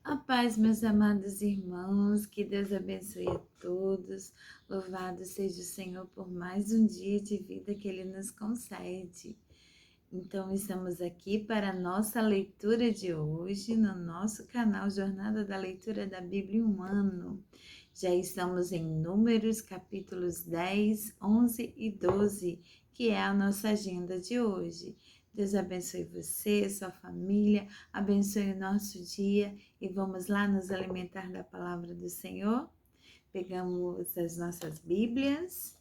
A paz, meus amados irmãos, que Deus abençoe a todos. Louvado seja o Senhor por mais um dia de vida que Ele nos concede. Então, estamos aqui para a nossa leitura de hoje no nosso canal Jornada da Leitura da Bíblia em um Ano. Já estamos em Números, capítulos 10, 11 e 12, que é a nossa agenda de hoje. Deus abençoe você, sua família, abençoe o nosso dia e vamos lá nos alimentar da palavra do Senhor? Pegamos as nossas Bíblias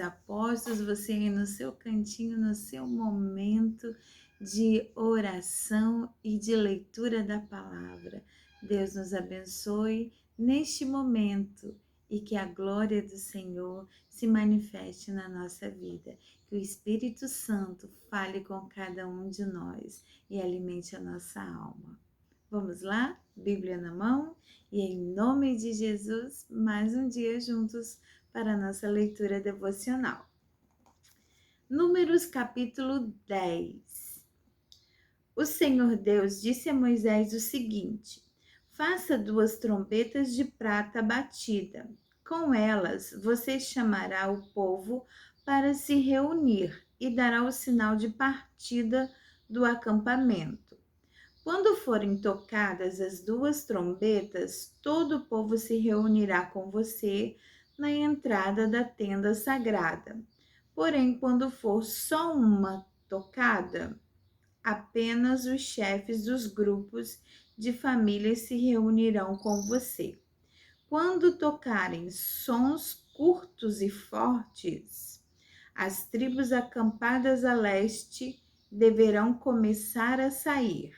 Apóstolos, você aí no seu cantinho, no seu momento de oração e de leitura da palavra. Deus nos abençoe neste momento e que a glória do Senhor se manifeste na nossa vida. Que o Espírito Santo fale com cada um de nós e alimente a nossa alma. Vamos lá? Bíblia na mão? E em nome de Jesus, mais um dia juntos para a nossa leitura devocional. Números capítulo 10. O Senhor Deus disse a Moisés o seguinte: faça 2 trombetas de prata batida. Com elas você chamará o povo para se reunir e dará o sinal de partida do acampamento. Quando forem tocadas as 2 trombetas, todo o povo se reunirá com você na entrada da tenda sagrada. Porém, quando for só uma tocada, apenas os chefes dos grupos de famílias se reunirão com você. Quando tocarem sons curtos e fortes, as tribos acampadas a leste deverão começar a sair.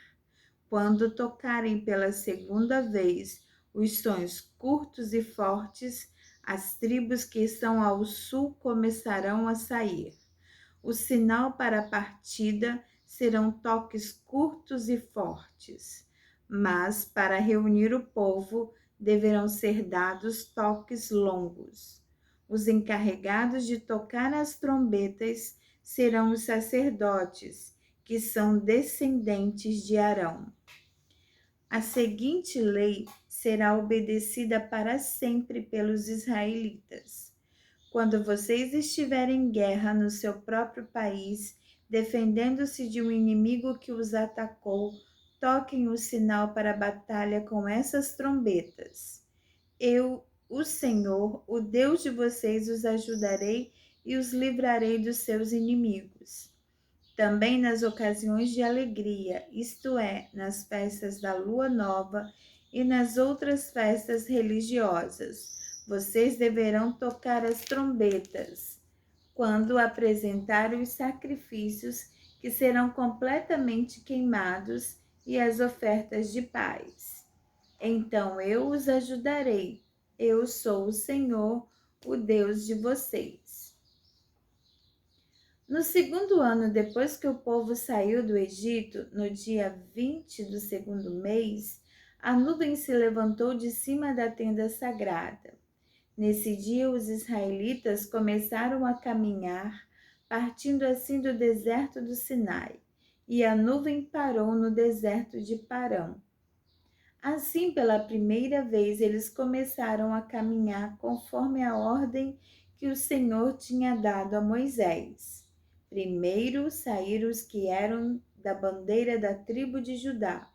Quando tocarem pela segunda vez os sons curtos e fortes, as tribos que estão ao sul começarão a sair. O sinal para a partida serão toques curtos e fortes, mas para reunir o povo deverão ser dados toques longos. Os encarregados de tocar as trombetas serão os sacerdotes, que são descendentes de Arão. A seguinte lei será obedecida para sempre pelos israelitas. Quando vocês estiverem em guerra no seu próprio país, defendendo-se de um inimigo que os atacou, toquem o sinal para a batalha com essas trombetas. Eu, o Senhor, o Deus de vocês, os ajudarei e os livrarei dos seus inimigos. Também nas ocasiões de alegria, isto é, nas festas da lua nova e nas outras festas religiosas, vocês deverão tocar as trombetas quando apresentar os sacrifícios que serão completamente queimados e as ofertas de paz. Então eu os ajudarei. Eu sou o Senhor, o Deus de vocês. No segundo ano depois que o povo saiu do Egito, no dia 20 do segundo mês, a nuvem se levantou de cima da tenda sagrada. Nesse dia, os israelitas começaram a caminhar, partindo assim do deserto do Sinai, e a nuvem parou no deserto de Parã. Assim, pela primeira vez, eles começaram a caminhar conforme a ordem que o Senhor tinha dado a Moisés. Primeiro saíram os que eram da bandeira da tribo de Judá,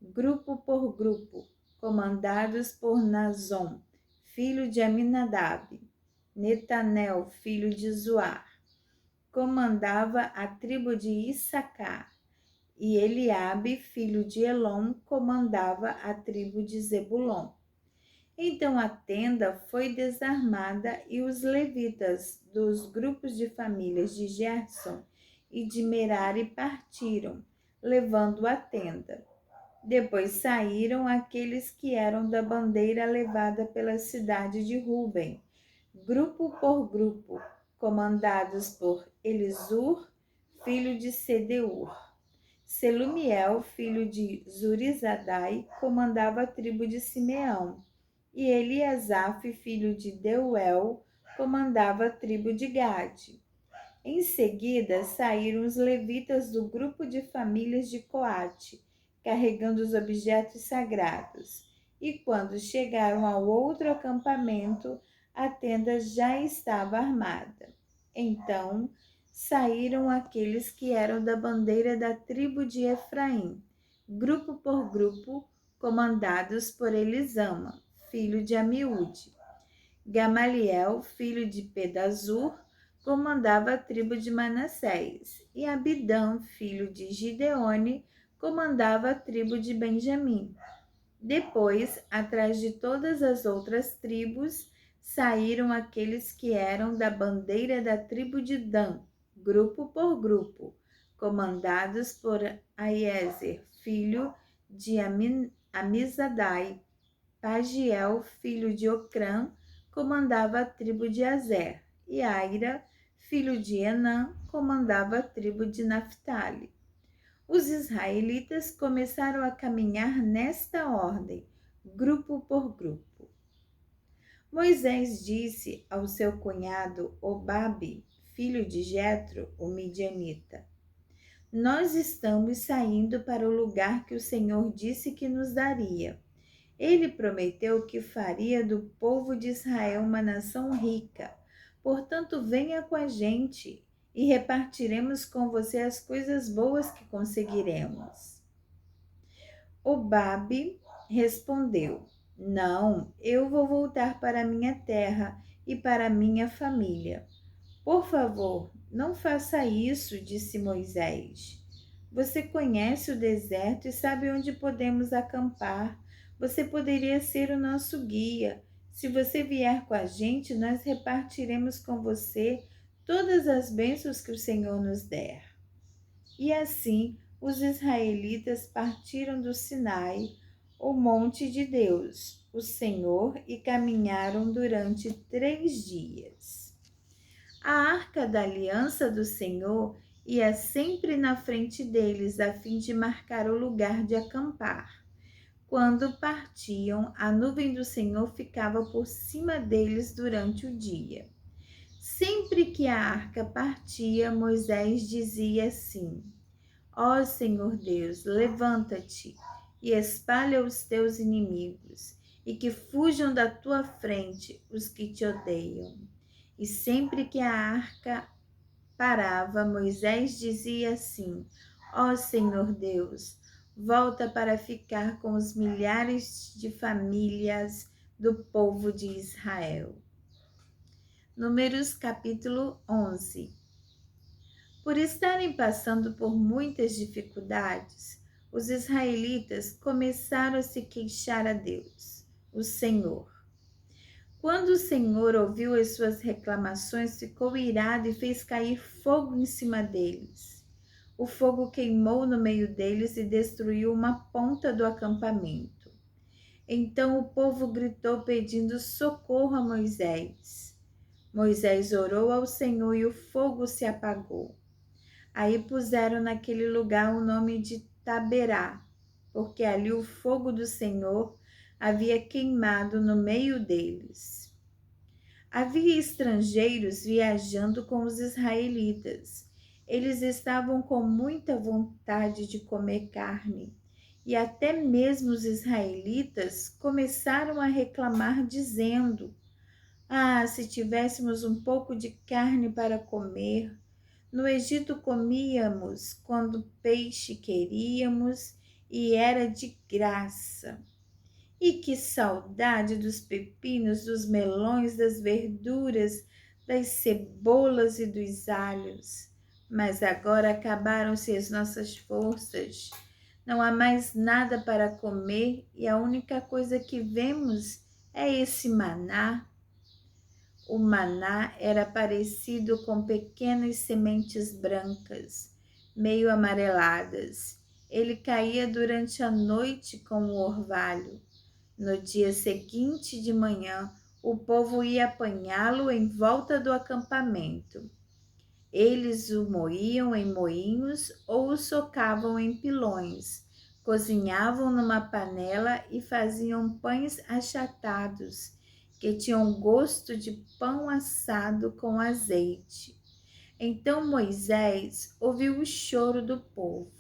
grupo por grupo, comandados por Nazom, filho de Aminadab. Netanel, filho de Zoar, comandava a tribo de Issacar, e Eliabe, filho de Elom, comandava a tribo de Zebulon. Então a tenda foi desarmada e os levitas dos grupos de famílias de Gerson e de Merari partiram, levando a tenda. Depois saíram aqueles que eram da bandeira levada pela cidade de Ruben, grupo por grupo, comandados por Elisur, filho de Sedeur. Selumiel, filho de Zurizadai, comandava a tribo de Simeão, e Eliasaf, filho de Deuel, comandava a tribo de Gade. Em seguida, saíram os levitas do grupo de famílias de Coate, carregando os objetos sagrados. E quando chegaram ao outro acampamento, a tenda já estava armada. Então saíram aqueles que eram da bandeira da tribo de Efraim, grupo por grupo, comandados por Elisama, filho de Amiúde. Gamaliel, filho de Pedazur, comandava a tribo de Manassés, e Abidã, filho de Gideone, comandava a tribo de Benjamim. Depois, atrás de todas as outras tribos, saíram aqueles que eram da bandeira da tribo de Dan, grupo por grupo, comandados por Aiezer, filho de Amizadai. Pagiel, filho de Ocrã, comandava a tribo de Azer, e Aira, filho de Enã, comandava a tribo de Naphtali. Os israelitas começaram a caminhar nesta ordem, grupo por grupo. Moisés disse ao seu cunhado Obabe, filho de Jetro, o midianita: Nós estamos saindo para o lugar que o Senhor disse que nos daria. Ele prometeu que faria do povo de Israel uma nação rica. Portanto, venha com a gente e repartiremos com você as coisas boas que conseguiremos. Obabe respondeu: Não, eu vou voltar para minha terra e para minha família. Por favor, não faça isso, disse Moisés. Você conhece o deserto e sabe onde podemos acampar. Você poderia ser o nosso guia. Se você vier com a gente, nós repartiremos com você todas as bênçãos que o Senhor nos der. E assim os israelitas partiram do Sinai, o monte de Deus, o Senhor, e caminharam durante 3 dias. A arca da aliança do Senhor ia sempre na frente deles, a fim de marcar o lugar de acampar. Quando partiam, a nuvem do Senhor ficava por cima deles durante o dia. Sempre que a arca partia, Moisés dizia assim: Ó Senhor Deus, levanta-te e espalha os teus inimigos, e que fujam da tua frente os que te odeiam. E sempre que a arca parava, Moisés dizia assim: Ó Senhor Deus, volta para ficar com os milhares de famílias do povo de Israel. Números capítulo 11. Por estarem passando por muitas dificuldades, os israelitas começaram a se queixar a Deus, o Senhor. Quando o Senhor ouviu as suas reclamações, ficou irado e fez cair fogo em cima deles. O fogo queimou no meio deles e destruiu uma ponta do acampamento. Então o povo gritou pedindo socorro a Moisés. Moisés orou ao Senhor e o fogo se apagou. Aí puseram naquele lugar o nome de Taberá, porque ali o fogo do Senhor havia queimado no meio deles. Havia estrangeiros viajando com os israelitas. Eles estavam com muita vontade de comer carne, e até mesmo os israelitas começaram a reclamar, dizendo: Ah, se tivéssemos um pouco de carne para comer! No Egito comíamos quando peixe queríamos e era de graça. E que saudade dos pepinos, dos melões, das verduras, das cebolas e dos alhos. Mas agora acabaram-se as nossas forças. Não há mais nada para comer e a única coisa que vemos é esse maná. O maná era parecido com pequenas sementes brancas, meio amareladas. Ele caía durante a noite com o orvalho. No dia seguinte de manhã, o povo ia apanhá-lo em volta do acampamento. Eles o moíam em moinhos ou o socavam em pilões, cozinhavam numa panela e faziam pães achatados, que tinham gosto de pão assado com azeite. Então Moisés ouviu o choro do povo.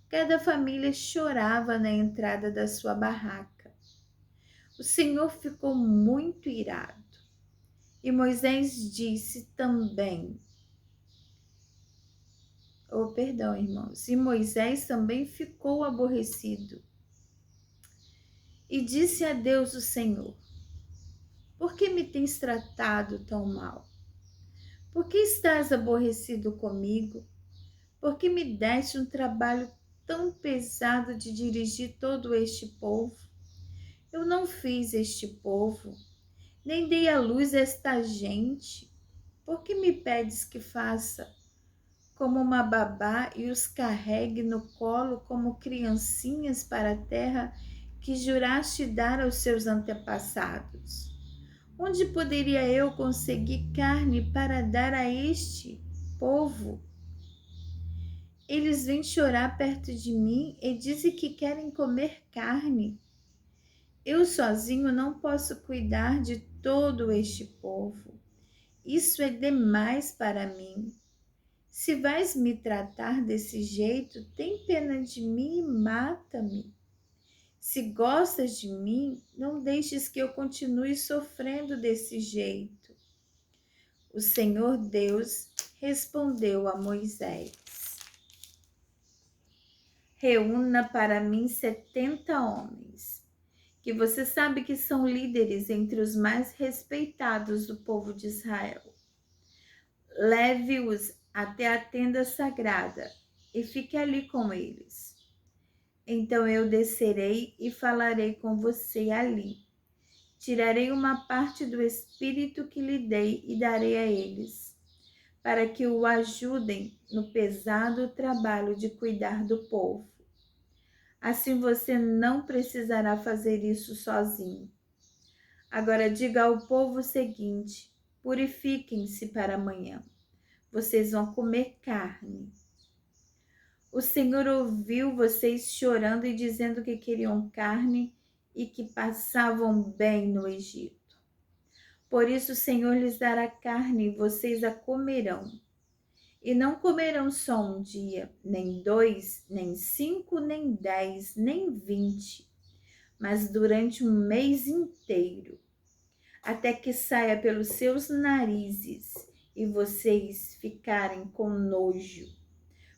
Cada família chorava na entrada da sua barraca. O Senhor ficou muito irado. E Moisés disse também, perdão, irmãos, e Moisés também ficou aborrecido. E disse a Deus o Senhor: por que me tens tratado tão mal? Por que estás aborrecido comigo? Por que me deste um trabalho tão pesado de dirigir todo este povo? Eu não fiz este povo, nem dei à luz esta gente. Por que me pedes que faça como uma babá e os carregue no colo como criancinhas para a terra que juraste dar aos seus antepassados? Onde poderia eu conseguir carne para dar a este povo? Eles vêm chorar perto de mim e dizem que querem comer carne. Eu sozinho não posso cuidar de todo este povo. Isso é demais para mim. Se vais me tratar desse jeito, tem pena de mim e mata-me. Se gostas de mim, não deixes que eu continue sofrendo desse jeito. O Senhor Deus respondeu a Moisés: reúna para mim 70 homens, que você sabe que são líderes entre os mais respeitados do povo de Israel. Leve-os até a tenda sagrada e fique ali com eles. Então eu descerei e falarei com você ali. Tirarei uma parte do espírito que lhe dei e darei a eles, para que o ajudem no pesado trabalho de cuidar do povo. Assim você não precisará fazer isso sozinho. Agora diga ao povo o seguinte: purifiquem-se para amanhã. Vocês vão comer carne. O Senhor ouviu vocês chorando e dizendo que queriam carne e que passavam bem no Egito. Por isso o Senhor lhes dará carne e vocês a comerão. E não comerão só um dia, nem 2, nem 5, nem 10, nem 20, mas durante um mês inteiro, até que saia pelos seus narizes e vocês ficarem com nojo.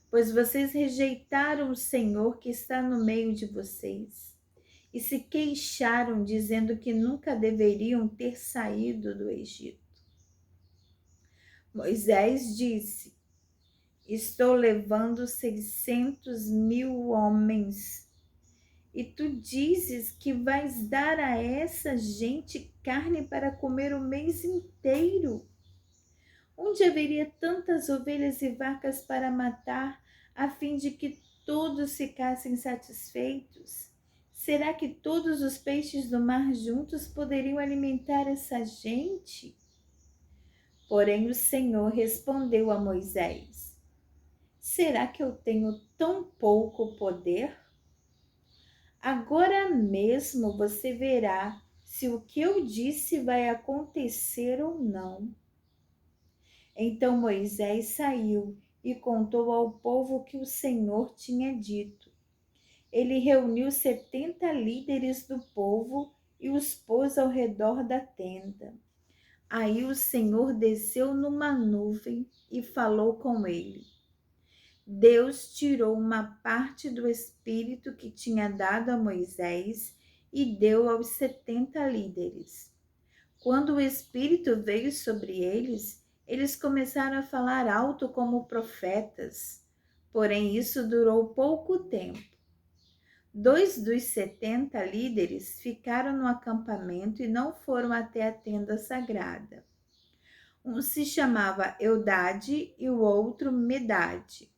Pois vocês rejeitaram o Senhor que está no meio de vocês e se queixaram dizendo que nunca deveriam ter saído do Egito. Moisés disse: estou levando 600.000 homens e tu dizes que vais dar a essa gente carne para comer o mês inteiro. Onde haveria tantas ovelhas e vacas para matar, a fim de que todos ficassem satisfeitos? Será que todos os peixes do mar juntos poderiam alimentar essa gente? Porém o Senhor respondeu a Moisés: será que eu tenho tão pouco poder? Agora mesmo você verá se o que eu disse vai acontecer ou não. Então Moisés saiu e contou ao povo o que o Senhor tinha dito. Ele reuniu 70 líderes do povo e os pôs ao redor da tenda. Aí o Senhor desceu numa nuvem e falou com ele. Deus tirou uma parte do espírito que tinha dado a Moisés e deu aos 70 líderes. Quando o espírito veio sobre eles, eles começaram a falar alto como profetas. Porém, isso durou pouco tempo. 2 dos 70 líderes ficaram no acampamento e não foram até a tenda sagrada. Um se chamava Eudade e o outro Medade.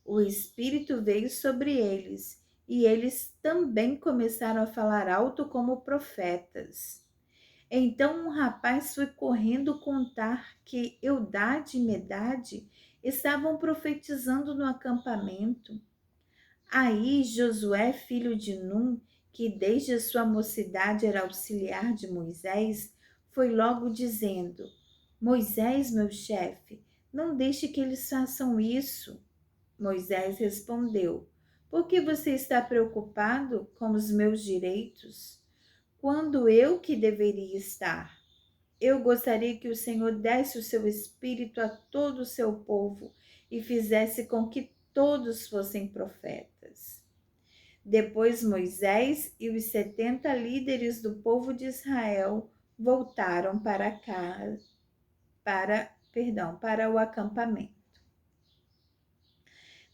O Espírito veio sobre eles e eles também começaram a falar alto como profetas. Então um rapaz foi correndo contar que Eudade e Medade estavam profetizando no acampamento. Aí Josué, filho de Num, que desde a sua mocidade era auxiliar de Moisés, foi logo dizendo: Moisés, meu chefe, Não deixe que eles façam isso. Moisés respondeu: Por que você está preocupado com os meus direitos, quando eu que deveria estar? Eu gostaria que o Senhor desse o seu espírito a todo o seu povo e fizesse com que todos fossem profetas. Depois Moisés e os 70 líderes do povo de Israel voltaram para casa, para o acampamento.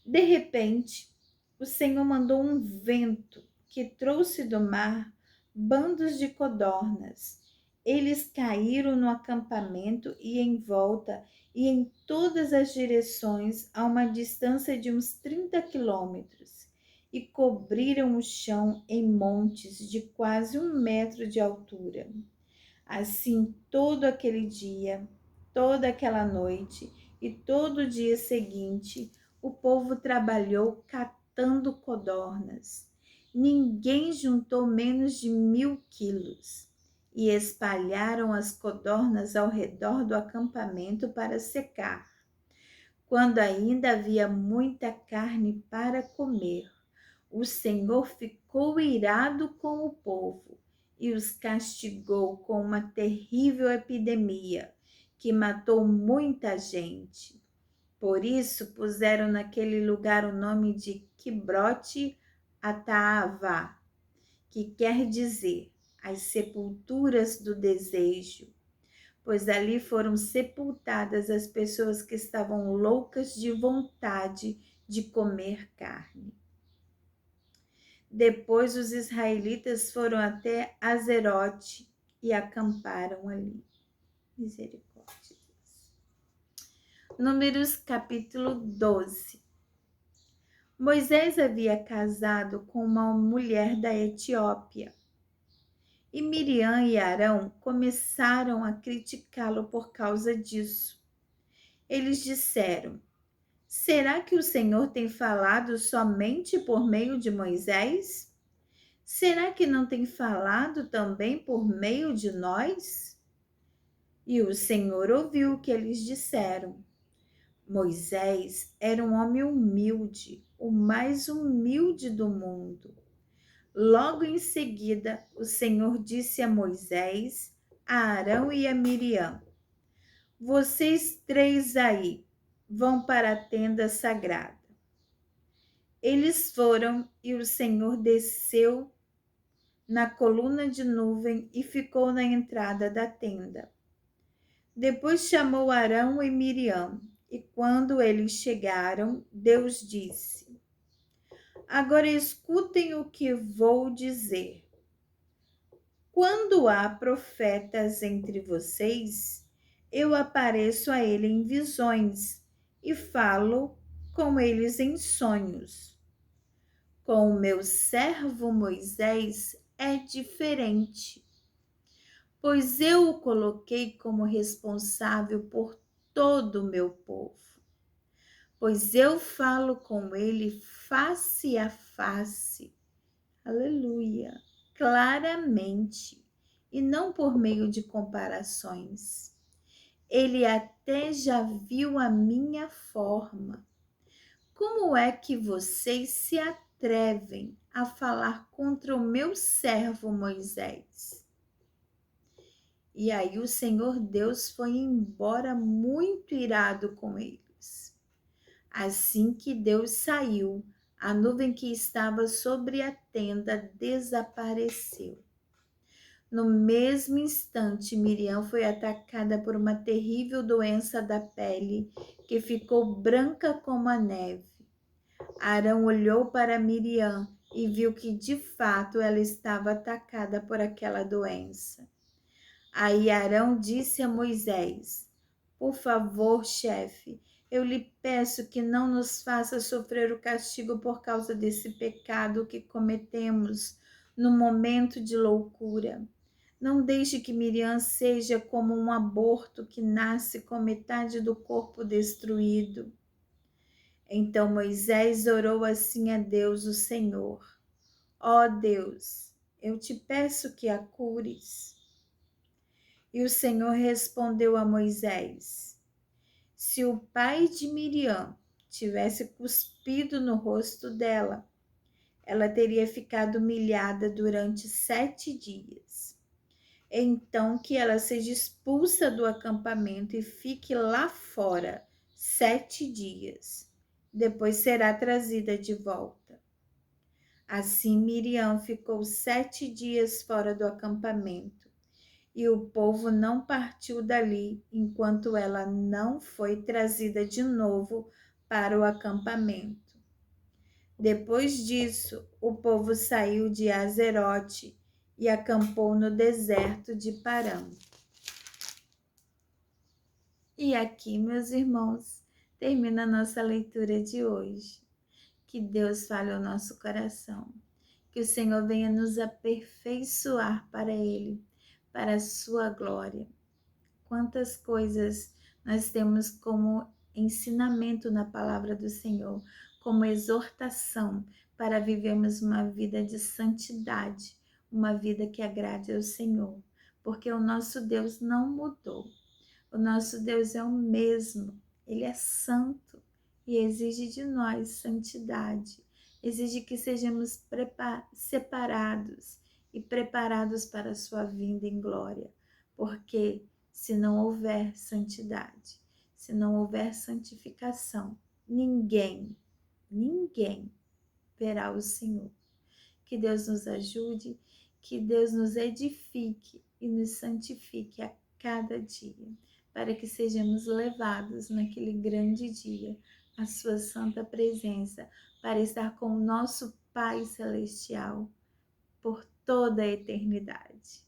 De repente, o Senhor mandou um vento que trouxe do mar bandos de codornas. Eles caíram no acampamento e em volta e em todas as direções a uma distância de uns 30 quilômetros e cobriram o chão em montes de quase 1 metro de altura. Assim, todo aquele dia, toda aquela noite e todo o dia seguinte, o povo trabalhou catando codornas. Ninguém juntou menos de 1.000 quilos e espalharam as codornas ao redor do acampamento para secar. Quando ainda havia muita carne para comer, o Senhor ficou irado com o povo e os castigou com uma terrível epidemia que matou muita gente. Por isso puseram naquele lugar o nome de Quibrote Ataavá, que quer dizer as sepulturas do desejo, pois ali foram sepultadas as pessoas que estavam loucas de vontade de comer carne. Depois os israelitas foram até Azerote e acamparam ali. Misericórdia. Números capítulo 12. Moisés havia casado com uma mulher da Etiópia. E Miriam e Arão começaram a criticá-lo por causa disso. Eles disseram: Será que o Senhor tem falado somente por meio de Moisés? Será que não tem falado também por meio de nós? E o Senhor ouviu o que eles disseram. Moisés era um homem humilde, o mais humilde do mundo. Logo em seguida, o Senhor disse a Moisés, a Arão e a Miriam: Vocês 3 aí vão para a tenda sagrada. Eles foram e o Senhor desceu na coluna de nuvem e ficou na entrada da tenda. Depois chamou Arão e Miriam, e quando eles chegaram, Deus disse: Agora escutem o que vou dizer. Quando há profetas entre vocês, eu apareço a ele em visões e falo com eles em sonhos. Com o meu servo Moisés é diferente, pois eu o coloquei como responsável por todo o meu povo. Pois eu falo com ele face a face, aleluia, claramente, e não por meio de comparações. Ele até já viu a minha forma. Como é que vocês se atrevem a falar contra o meu servo Moisés? E aí o Senhor Deus foi embora muito irado com eles. Assim que Deus saiu, a nuvem que estava sobre a tenda desapareceu. No mesmo instante, Miriam foi atacada por uma terrível doença da pele que ficou branca como a neve. Arão olhou para Miriam e viu que de fato ela estava atacada por aquela doença. Aí Arão disse a Moisés: Por favor, chefe, eu lhe peço que não nos faça sofrer o castigo por causa desse pecado que cometemos no momento de loucura. Não deixe que Miriam seja como um aborto que nasce com metade do corpo destruído. Então Moisés orou assim a Deus, o Senhor: Ó Deus, eu te peço que a cures. E o Senhor respondeu a Moisés: Se o pai de Miriam tivesse cuspido no rosto dela, ela teria ficado humilhada durante 7 dias. Então que ela seja expulsa do acampamento e fique lá fora 7 dias. Depois será trazida de volta. Assim Miriam ficou 7 dias fora do acampamento, e o povo não partiu dali enquanto ela não foi trazida de novo para o acampamento. Depois disso, o povo saiu de Azerote e acampou no deserto de Parã. E aqui, meus irmãos, termina a nossa leitura de hoje. Que Deus fale ao nosso coração. Que o Senhor venha nos aperfeiçoar para Ele, para a sua glória. Quantas coisas nós temos como ensinamento na palavra do Senhor, como exortação para vivermos uma vida de santidade, uma vida que agrade ao Senhor, porque o nosso Deus não mudou. O nosso Deus é o mesmo, Ele é santo e exige de nós santidade, exige que sejamos separados e preparados para a sua vinda em glória, porque se não houver santidade, se não houver santificação, ninguém verá o Senhor. Que Deus nos ajude, que Deus nos edifique e nos santifique a cada dia, para que sejamos levados naquele grande dia à sua santa presença, para estar com o nosso Pai Celestial por toda a eternidade.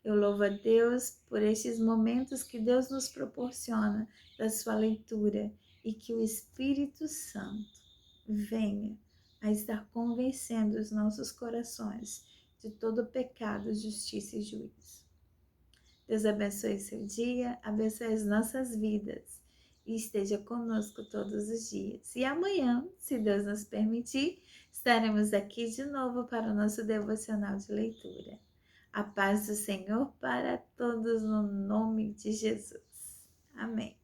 Eu louvo a Deus por estes momentos que Deus nos proporciona da sua leitura e que o Espírito Santo venha a estar convencendo os nossos corações de todo pecado, justiça e juízo. Deus abençoe seu dia, abençoe as nossas vidas e esteja conosco todos os dias. E amanhã, se Deus nos permitir, estaremos aqui de novo para o nosso devocional de leitura. A paz do Senhor para todos no nome de Jesus. Amém.